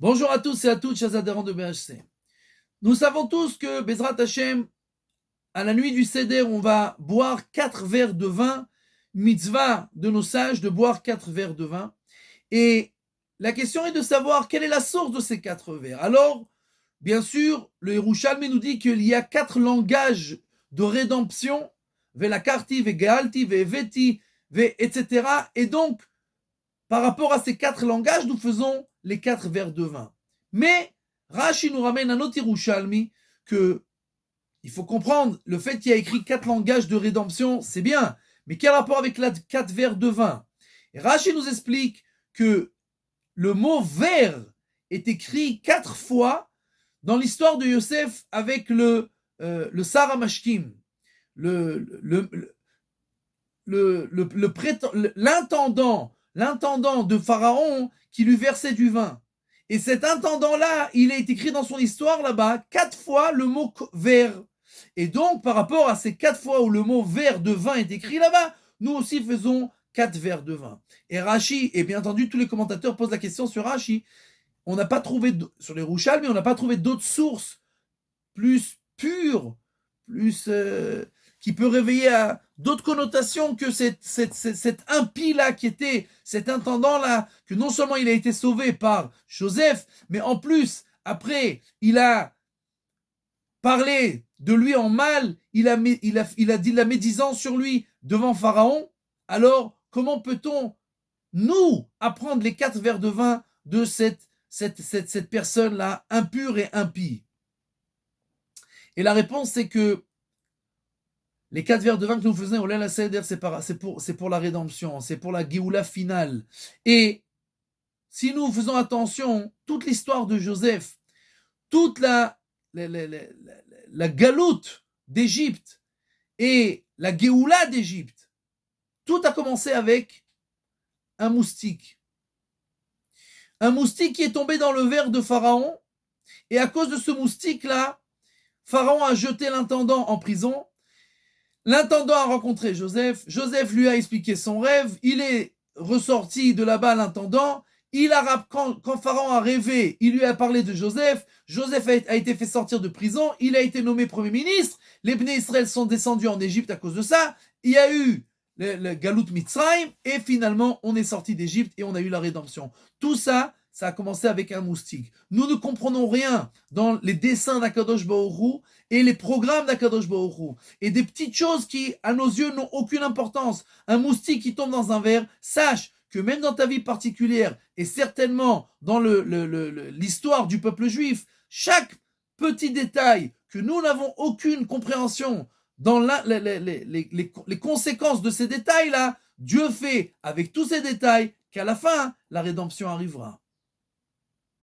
Bonjour à tous et à toutes, chers adhérents de BHC. Nous savons tous que Bezrat Hashem, à la nuit du Seder, on va boire 4 verres de vin, mitzvah de nos sages de boire 4 verres de vin. Et la question est de savoir quelle est la source de ces 4 verres. Alors, bien sûr, le Yerushalmi nous dit qu'il y a 4 langages de rédemption, Velakarti, Vegealti, Veveti, etc. Et donc, par rapport à ces 4 langages, nous faisons les 4 verres de vin. Mais Rashi nous ramène un autre Yerushalmi que il faut comprendre, le fait qu'il y a écrit 4 langages de rédemption, c'est bien, mais quel rapport avec les 4 verres de vin? Et Rashi nous explique que le mot verre est écrit 4 fois dans l'histoire de Yosef avec le Sarah Mashkim, l'intendant de Pharaon qui lui versait du vin. Et cet intendant-là, il est écrit dans son histoire là-bas 4 fois le mot verre. Et donc, par rapport à ces 4 fois où le mot verre de vin est écrit là-bas, nous aussi faisons 4 verres de vin. Et Rashi, et bien entendu, tous les commentateurs posent la question sur Rashi. On n'a pas trouvé, sur les Rouchal, mais on n'a pas trouvé d'autres sources plus pures, plus qui peut réveiller à d'autres connotations que cet impie-là qui était, cet intendant-là, que non seulement il a été sauvé par Joseph, mais en plus, après, il a parlé de lui en mal, il a dit de la médisance sur lui devant Pharaon. Alors, comment peut-on, nous, apprendre les 4 verres de vin de cette personne-là, impure et impie? Et la réponse, c'est que les 4 verres de vin que nous faisons au Leil HaSeder, c'est pour la rédemption, c'est pour la Géoula finale. Et si nous faisons attention, toute l'histoire de Joseph, toute la galoute d'Égypte et la Géoula d'Égypte, tout a commencé avec un moustique. Un moustique qui est tombé dans le verre de Pharaon, et à cause de ce moustique-là, Pharaon a jeté l'intendant en prison. L'intendant a rencontré Joseph. Joseph lui a expliqué son rêve. Il est ressorti de là-bas, l'intendant. Quand Pharaon a rêvé, il lui a parlé de Joseph. Joseph a été fait sortir de prison. Il a été nommé Premier ministre. Les Bnei Israël sont descendus en Égypte à cause de ça. Il y a eu le Galut Mitzrayim. Et finalement, on est sorti d'Égypte et on a eu la rédemption. Tout ça, ça a commencé avec un moustique. Nous ne comprenons rien dans les dessins d'Akadosh Baruch Hu et les programmes d'Akadosh Baruch Hu. Et des petites choses qui, à nos yeux, n'ont aucune importance. Un moustique qui tombe dans un verre, sache que même dans ta vie particulière, et certainement dans l'histoire du peuple juif, chaque petit détail que nous n'avons aucune compréhension dans les conséquences de ces détails-là, Dieu fait avec tous ces détails qu'à la fin, la rédemption arrivera.